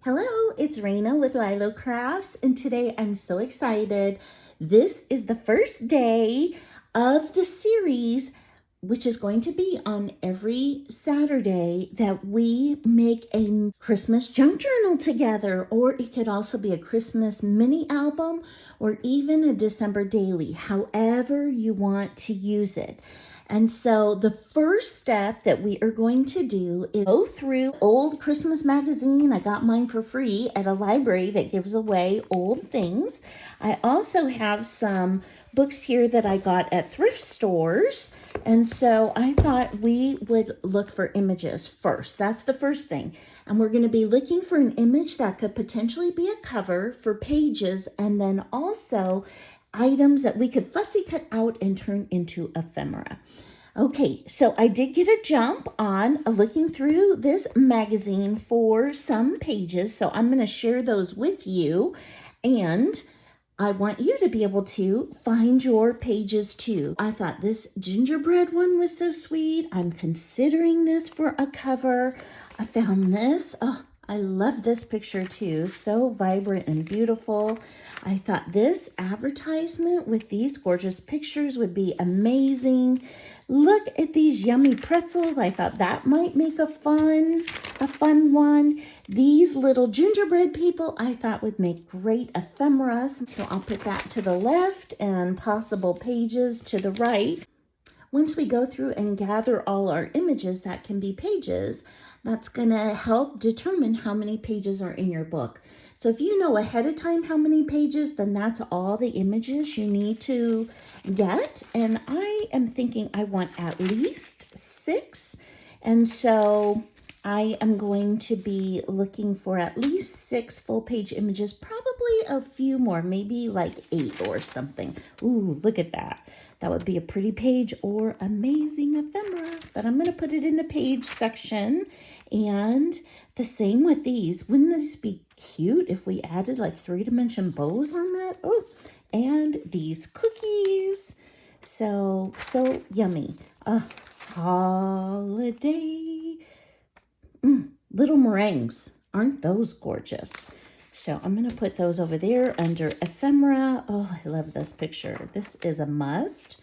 Hello, it's Raina with Lylo Crafts, and today I'm so excited. This is the first day of the series, which is going to be on every Saturday, that we make a Christmas junk journal together, or it could also be a Christmas mini album or even a December daily, however you want to use it. And so the first step that we are going to do is go through old Christmas magazine. I got mine for free at a library that gives away old things. I also have some books here that I got at thrift stores. And so I thought we would look for images first. That's the first thing. And we're going to be looking for an image that could potentially be a cover for pages, and then also items that we could fussy cut out and turn into ephemera. Okay, so I did get a jump on looking through this magazine for some pages, so I'm going to share those with you, and I want you to be able to find your pages too. I thought this gingerbread one was so sweet. I'm considering this for a cover. I found this. Oh, I love this picture too. So vibrant and beautiful. I thought this advertisement with these gorgeous pictures would be amazing. Look at these yummy pretzels. I thought that might make a fun one. These little gingerbread people I thought would make great ephemeras. So I'll put that to the left and possible pages to the right. Once we go through and gather all our images that can be pages, that's going to help determine how many pages are in your book. So if you know ahead of time how many pages, then that's all the images you need to get. And I am thinking I want at least 6. And so I am going to be looking for at least 6 full page images, probably a few more, maybe like 8 or something. Ooh, look at that. That would be a pretty page or amazing ephemera, but I'm going to put it in the page section. And the same with these. Wouldn't this be cute if we added like 3-dimension bows on that? Oh, and these cookies. So yummy. Holiday. Little meringues. Aren't those gorgeous? So I'm going to put those over there under ephemera. Oh, I love this picture. This is a must.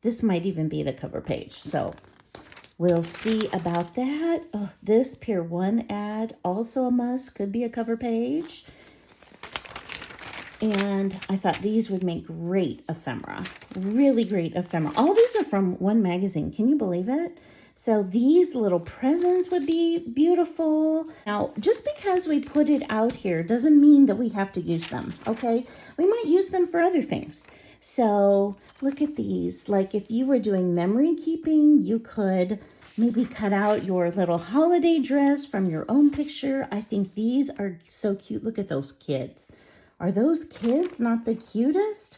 This might even be the cover page. So we'll see about that. Oh, this Pier 1 ad, also a must, could be a cover page. And I thought these would make great ephemera. Really great ephemera. All these are from one magazine. Can you believe it? So these little presents would be beautiful. Now, just because we put it out here doesn't mean that we have to use them, okay? We might use them for other things. So look at these. Like if you were doing memory keeping, you could maybe cut out your little holiday dress from your own picture. I think these are so cute. Look at those kids. Are those kids not the cutest?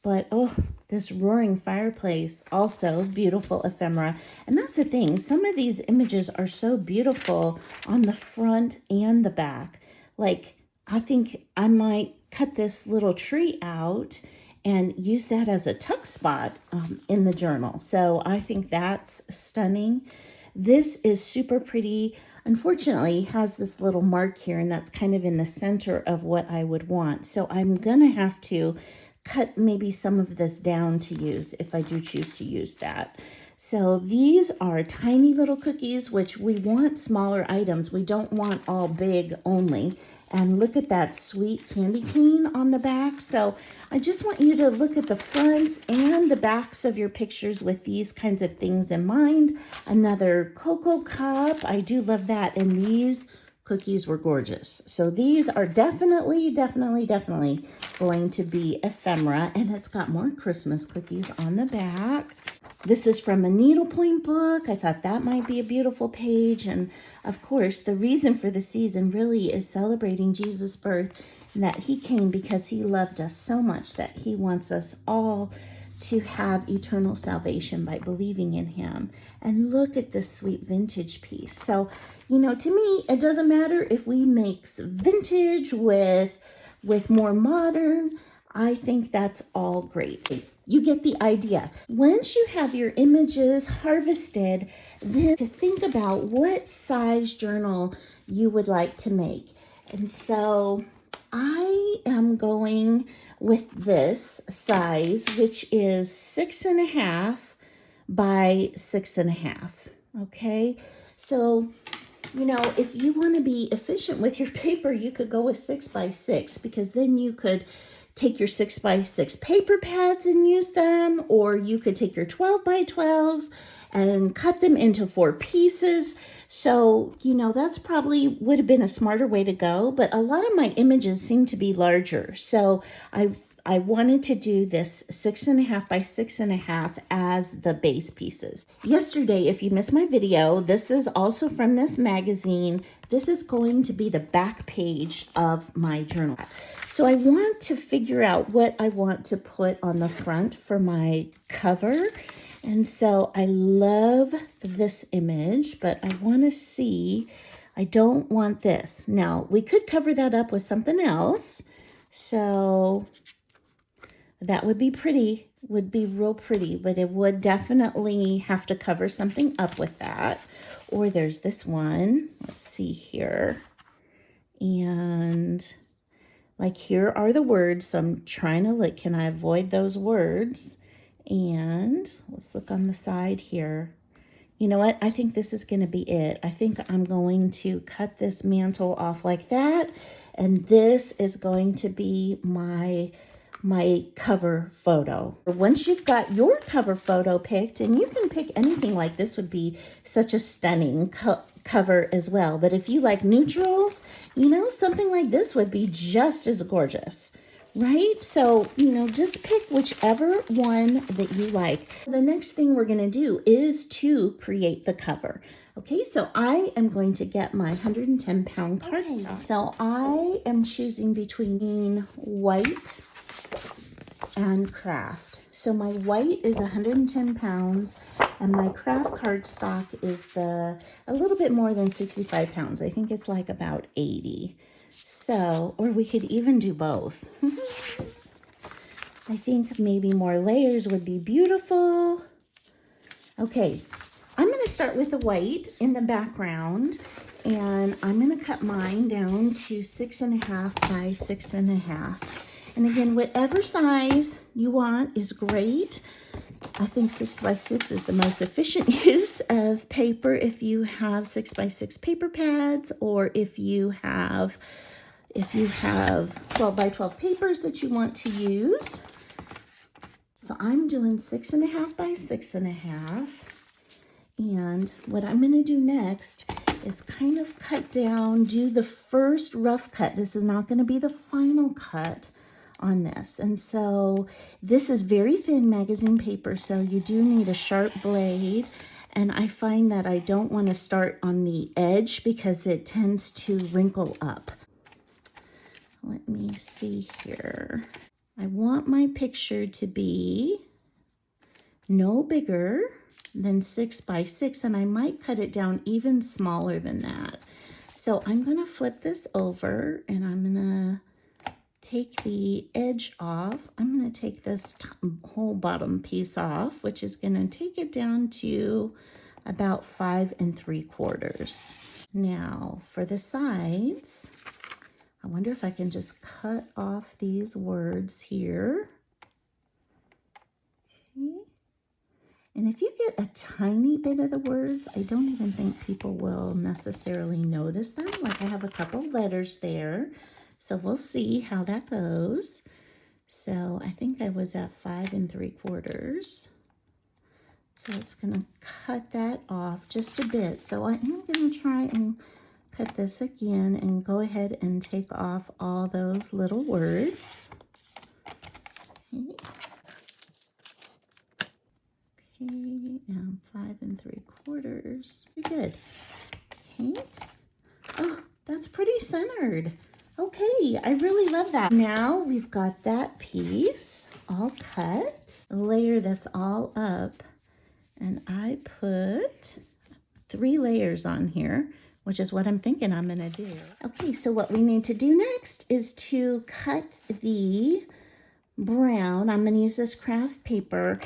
But, oh, this roaring fireplace, also beautiful ephemera. And that's the thing. Some of these images are so beautiful on the front and the back. Like, I think I might cut this little tree out and use that as a tuck spot in the journal. So I think that's stunning. This is super pretty. Unfortunately, has this little mark here, and that's kind of in the center of what I would want. So I'm going to have to cut maybe some of this down to use if I do choose to use that. So these are tiny little cookies, which we want smaller items. We don't want all big only. And look at that sweet candy cane on the back. So I just want you to look at the fronts and the backs of your pictures with these kinds of things in mind. Another cocoa cup. I do love that. And these cookies were gorgeous. So these are definitely going to be ephemera. And it's got more Christmas cookies on the back. This is from a needlepoint book. I thought that might be a beautiful page. And of course, the reason for the season really is celebrating Jesus' birth, and that he came because he loved us so much that he wants us all to have eternal salvation by believing in him. And look at this sweet vintage piece. So, you know, to me, it doesn't matter if we mix vintage with more modern. I think that's all great. You get the idea. Once you have your images harvested, then to think about what size journal you would like to make. And so I am going with this size, which is 6.5 by 6.5. Okay, so you know, if you want to be efficient with your paper, you could go with 6 by 6, because then you could take your 6 by 6 paper pads and use them, or you could take your 12 by 12s and cut them into 4 pieces. So, you know, that's probably would have been a smarter way to go, but a lot of my images seem to be larger. So I wanted to do this 6.5 by 6.5 as the base pieces. Yesterday, if you missed my video, this is also from this magazine. This is going to be the back page of my journal. So I want to figure out what I want to put on the front for my cover. And so I love this image, but I want to see, I don't want this. Now, we could cover that up with something else. So that would be pretty, would be real pretty, but it would definitely have to cover something up with that. Or there's this one, let's see here. And like here are the words, so I'm trying to look, can I avoid those words? And let's look on the side here. You know what? I think this is going to be it. I think I'm going to cut this mantle off like that. And this is going to be my cover photo. Once you've got your cover photo picked, and you can pick anything, like this would be such a stunning cover as well. But if you like neutrals, you know, something like this would be just as gorgeous. Right? So, you know, just pick whichever one that you like. The next thing we're going to do is to create the cover. Okay, so I am going to get my 110-pound cardstock. Okay, so I am choosing between white and craft. So my white is 110 pounds and my craft cardstock is a little bit more than 65 pounds. I think it's like about 80. So, or we could even do both. I think maybe more layers would be beautiful. Okay, I'm going to start with the white in the background, and I'm going to cut mine down to 6.5 by 6.5. And again, whatever size you want is great. I think 6 by 6 is the most efficient use of paper if you have 6 by 6 paper pads, or if you have 12 by 12 papers that you want to use. So I'm doing 6.5 by 6.5. And what I'm going to do next is kind of cut down, do the first rough cut. This is not going to be the final cut on this. And so this is very thin magazine paper, so you do need a sharp blade. And I find that I don't want to start on the edge because it tends to wrinkle up. Let me see here. I want my picture to be no bigger than 6 by 6, and I might cut it down even smaller than that. So I'm going to flip this over, and I'm going to take the edge off. I'm going to take this whole bottom piece off, which is going to take it down to about 5 3/4. Now for the sides, I wonder if I can just cut off these words here. Okay. And if you get a tiny bit of the words, I don't even think people will necessarily notice them. Like I have a couple letters there, so we'll see how that goes. So I think I was at 5 3/4. So it's going to cut that off just a bit. So I am going to try and cut this again and go ahead and take off all those little words. Okay. Okay, and 5 3/4. Pretty good. Okay. Oh, that's pretty centered. Okay, I really love that. Now we've got that piece all cut. Layer this all up, and I put 3 layers on here, which is what I'm thinking I'm gonna do. Okay, so what we need to do next is to cut the brown. I'm gonna use this craft paper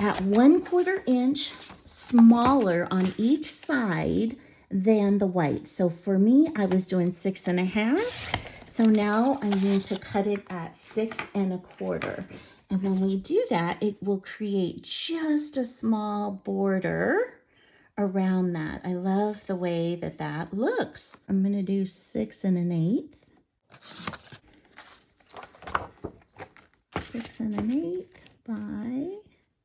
at 1/4 inch smaller on each side than the white. So for me, I was doing 6.5. So now I need to cut it at 6.25. And when we do that, it will create just a small border around that. I love the way that that looks. I'm gonna do 6.125. 6.125 by,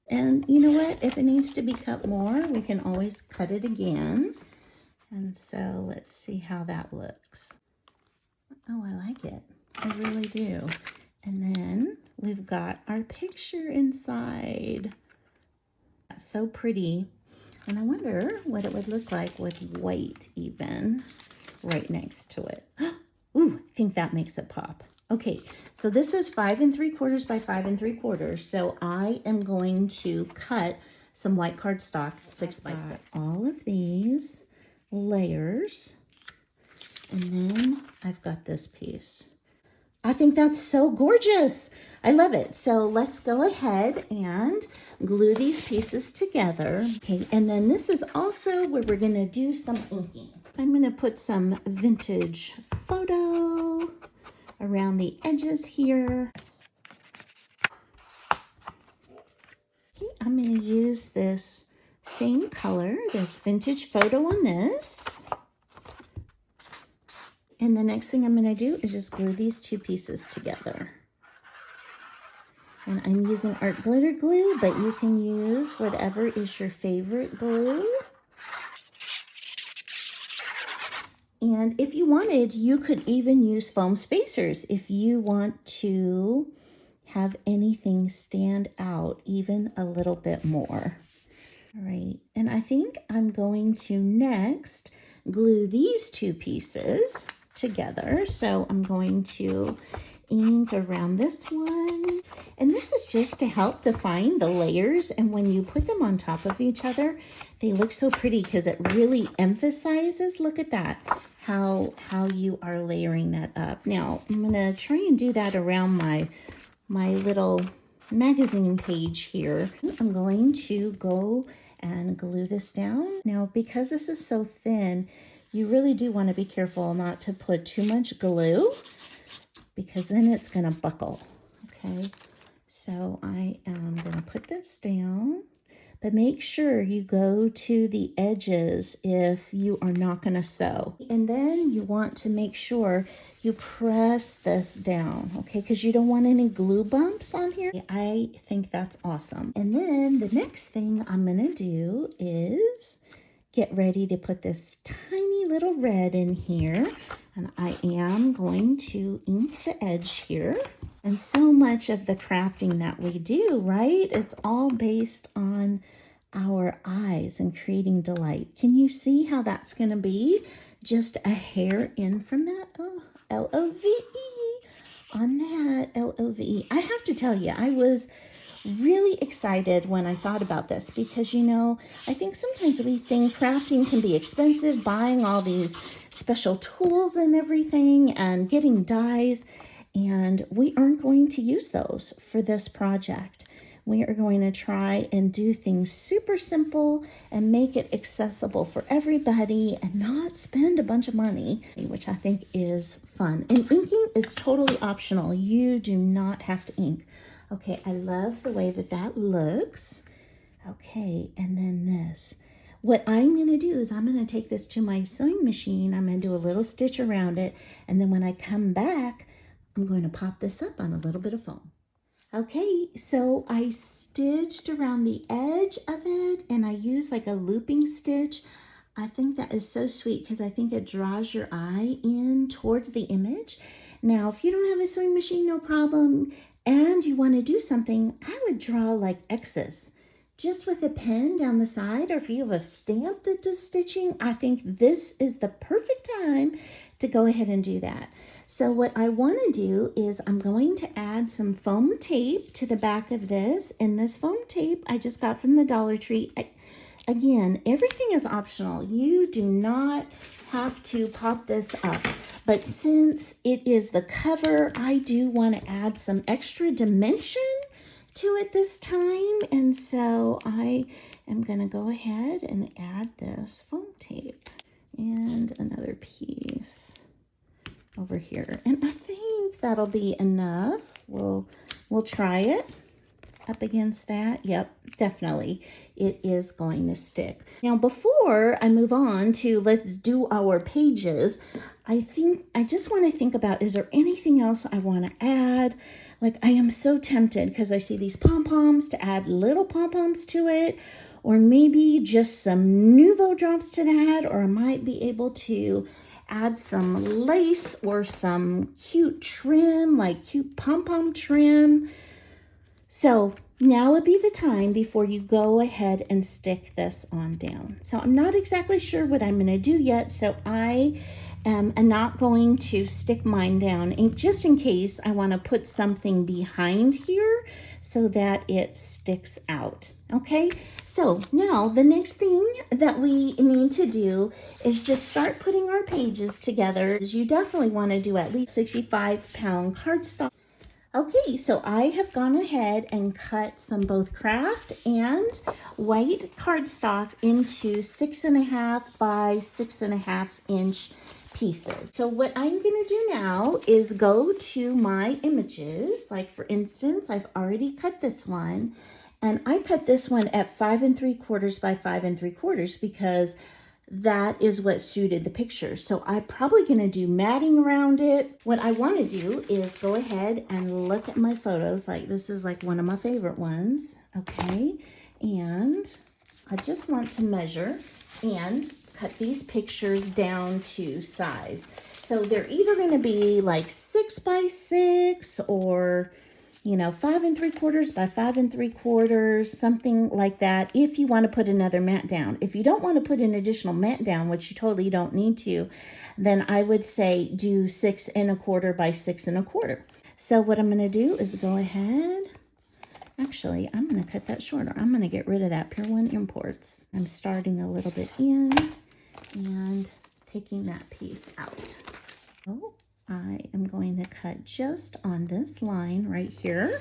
and you know what? If it needs to be cut more, we can always cut it again. And so let's see how that looks. Oh, I like it. I really do. And then we've got our picture inside. That's so pretty. And I wonder what it would look like with white even right next to it. Ooh, I think that makes it pop. Okay, so this is 5.75 by 5.75. So I am going to cut some white cardstock 6 by 6. All of these layers, and then I've got this piece. I think that's so gorgeous. I love it. So let's go ahead and glue these pieces together. Okay, and then this is also where we're gonna do some inking. I'm gonna put some vintage photo around the edges here. Okay, I'm gonna use this same color, this vintage photo on this. And the next thing I'm gonna do is just glue these two pieces together. And I'm using art glitter glue, but you can use whatever is your favorite glue. And if you wanted, you could even use foam spacers if you want to have anything stand out even a little bit more. All right, and I think I'm going to next glue these two pieces together. So I'm going to ink around this one. And this is just to help define the layers. And when you put them on top of each other, they look so pretty because it really emphasizes, look at that, how you are layering that up. Now, I'm gonna try and do that around my little magazine page here. I'm going to go and glue this down. Now, because this is so thin, you really do want to be careful not to put too much glue because then it's going to buckle. Okay, so I am going to put this down, but make sure you go to the edges if you are not going to sew. And then you want to make sure you press this down, okay, because you don't want any glue bumps on here. I think that's awesome. And then the next thing I'm going to do is get ready to put this tiny little red in here. And I am going to ink the edge here. And so much of the crafting that we do, right? It's all based on our eyes and creating delight. Can you see how that's going to be? Just a hair in from that. Oh, L-O-V-E on that. L-O-V-E. I have to tell you, I was really excited when I thought about this because, you know, I think sometimes we think crafting can be expensive, buying all these special tools and everything and getting dies, and we aren't going to use those for this project. We are going to try and do things super simple and make it accessible for everybody and not spend a bunch of money, which I think is fun. And inking is totally optional. You do not have to ink. Okay, I love the way that that looks. Okay, and then this. What I'm going to do is I'm going to take this to my sewing machine. I'm going to do a little stitch around it. And then when I come back, I'm going to pop this up on a little bit of foam. Okay, so I stitched around the edge of it and I used like a looping stitch. I think that is so sweet because I think it draws your eye in towards the image. Now, if you don't have a sewing machine, no problem, and you want to do something, I would draw like X's just with a pen down the side, or if you have a stamp that does stitching, I think this is the perfect time to go ahead and do that. So what I want to do is I'm going to add some foam tape to the back of this, and this foam tape I just got from the Dollar Tree. Again, everything is optional. You do not have to pop this up. But since it is the cover, I do want to add some extra dimension to it this time. And so I am going to go ahead and add this foam tape. and another piece over here. And I think that'll be enough. We'll try it up against that. Yep, definitely. It is going to stick. Now, before I move on to let's do our pages, I just want to think about, is there anything else I want to add? Like, I am so tempted because I see these pom-poms to add little pom-poms to it, or maybe just some Nouveau drops to that, or I might be able to add some lace or some cute trim, like cute pom-pom trim. So now would be the time before you go ahead and stick this on down. So I'm not exactly sure what I'm going to do yet, so I am not going to stick mine down, and just in case I want to put something behind here so that it sticks out. Okay, so now the next thing that we need to do is just start putting our pages together. You definitely want to do at least 65-pound cardstock. Okay, so I have gone ahead and cut some both craft and white cardstock into 6.5 by 6.5 inch pieces. So what I'm going to do now is go to my images. Like, for instance, I've already cut this one, and I cut this one at 5 3/4 by 5 3/4 because that is what suited the picture. So I'm probably going to do matting around it. What I want to do is go ahead and look at my photos. Like, this is like one of my favorite ones. Okay, and I just want to measure and cut these pictures down to size. So they're either going to be like 6 by 6 or 5 3/4 by 5 3/4, something like that, if you want to put another mat down. If you don't want to put an additional mat down, which you totally don't need to, then I would say do 6 1/4 by 6 1/4. So what I'm going to do is go ahead. Actually, I'm going to cut that shorter. I'm going to get rid of that Pier 1 Imports. I'm starting a little bit in and taking that piece out. So I am going to cut just on this line right here.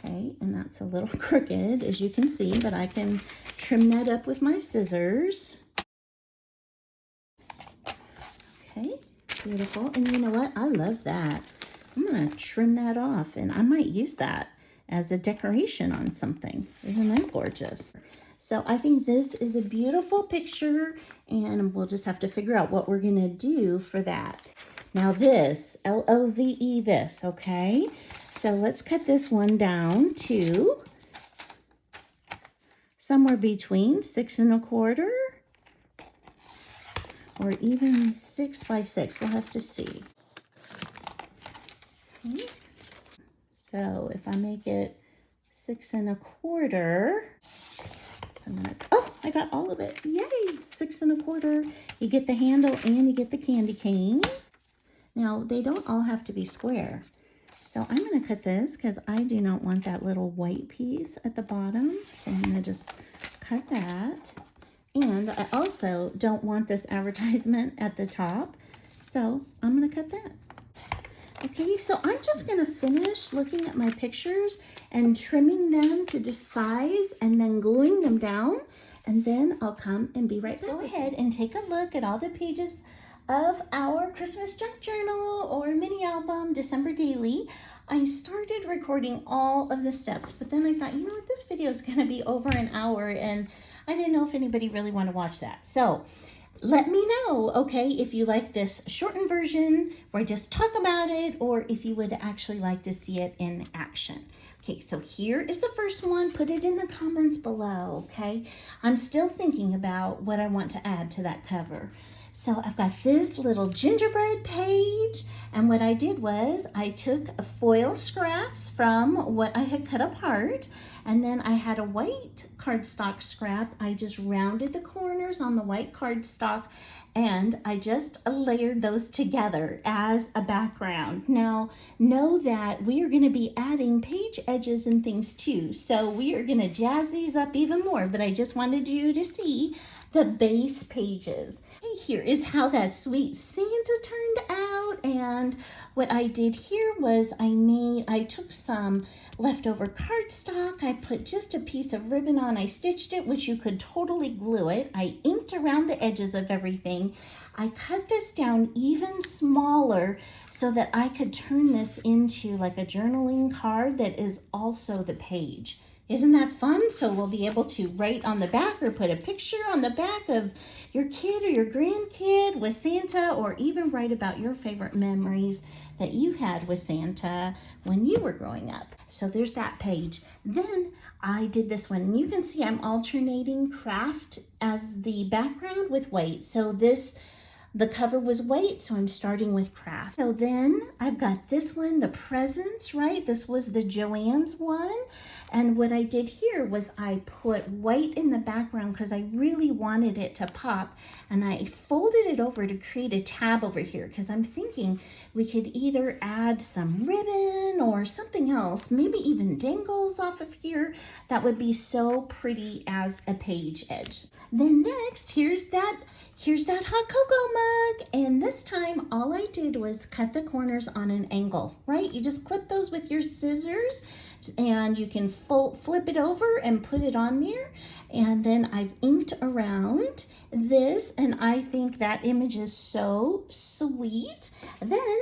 Okay, and that's a little crooked, as you can see, but I can trim that up with my scissors. Okay, beautiful. And you know what? I love that. I'm going to trim that off, and I might use that as a decoration on something. Isn't that gorgeous? So I think this is a beautiful picture, and we'll just have to figure out what we're going to do for that. Now this, L-O-V-E, this, okay? So let's cut this one down to somewhere between 6 1/4 or even 6 by 6. We'll have to see. Okay. So if I make it 6 1/4, so I'm gonna, oh, I got all of it. Yay, 6 1/4. You get the handle and you get the candy cane. Now, they don't all have to be square. So I'm going to cut this because I do not want that little white piece at the bottom. So I'm going to just cut that. And I also don't want this advertisement at the top. So I'm going to cut that. Okay, so I'm just going to finish looking at my pictures and trimming them to this size and then gluing them down. And then I'll come and be right back. Go ahead and take a look at all the pages of our Christmas junk journal or mini album, December Daily. I started recording all of the steps, but then I thought, you know what, this video is going to be over an hour, and I didn't know if anybody really wanted to watch that. So let me know, okay, if you like this shortened version where I just talk about it, or if you would actually like to see it in action. Okay, so here is the first one. Put it in the comments below, okay? I'm still thinking about what I want to add to that cover. So I've got this little gingerbread page, and what I did was I took foil scraps from what I had cut apart, and then I had a white cardstock scrap. I just rounded the corners on the white cardstock, and I just layered those together as a background. Now, know that we are going to be adding page edges and things too, so we are going to jazz these up even more, but I just wanted you to see the base pages. Hey, here is how that sweet Santa turned out. And what I did here was I took some leftover cardstock. I put just a piece of ribbon on. I stitched it, which you could totally glue it. I inked around the edges of everything. I cut this down even smaller so that I could turn this into like a journaling card that is also the page. Isn't that fun? So we'll be able to write on the back or put a picture on the back of your kid or your grandkid with Santa, or even write about your favorite memories that you had with Santa when you were growing up. So there's that page. Then I did this one, and you can see I'm alternating craft as the background with white. So the cover was white, so I'm starting with craft. So then I've got this one, the presents, right? This was the Joann's one. And what I did here was I put white in the background because I really wanted it to pop. And I folded it over to create a tab over here because I'm thinking we could either add some ribbon or something else, maybe even dangles off of here. That would be so pretty as a page edge. Then next, here's that hot cocoa mug, and this time all I did was cut the corners on an angle, right? You just clip those with your scissors, and you can flip it over and put it on there. And then I've inked around this, and I think that image is so sweet. Then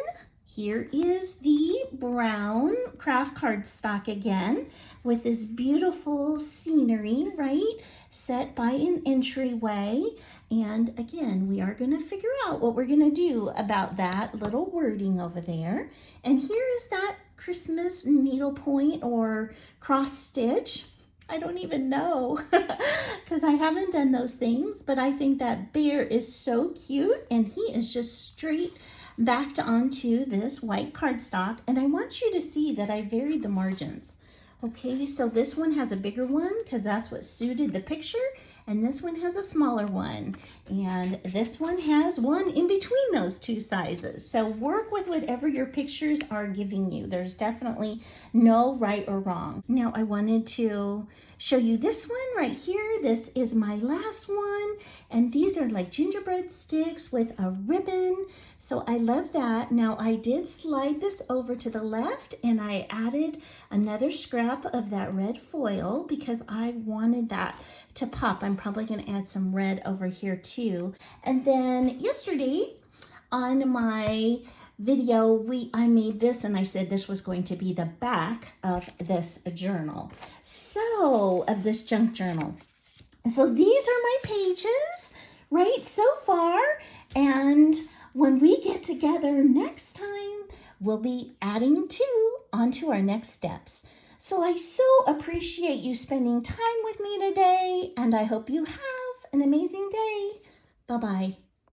here is the brown craft cardstock again with this beautiful scenery, right? Set by an entryway. And again, we are going to figure out what we're going to do about that little wording over there. And here is that Christmas needlepoint or cross stitch. I don't even know because I haven't done those things, but I think that bear is so cute, and he is just straight backed onto this white cardstock. And I want you to see that I varied the margins. Okay, so this one has a bigger one because that's what suited the picture, and this one has a smaller one, and this one has one in between those two sizes. So work with whatever your pictures are giving you. There's definitely no right or wrong. Now I wanted to show you this one right here. This is my last one, and these are like gingerbread sticks with a ribbon. So I love that. Now I did slide this over to the left, and I added another scrap of that red foil because I wanted that to pop. I'm probably going to add some red over here too. And then yesterday on my video, I made this, and I said this was going to be the back of this journal. So, of this junk journal. So these are my pages, right, so far. And when we get together next time, we'll be adding 2 onto our next steps. So I so appreciate you spending time with me today, and I hope you have an amazing day. Bye-bye.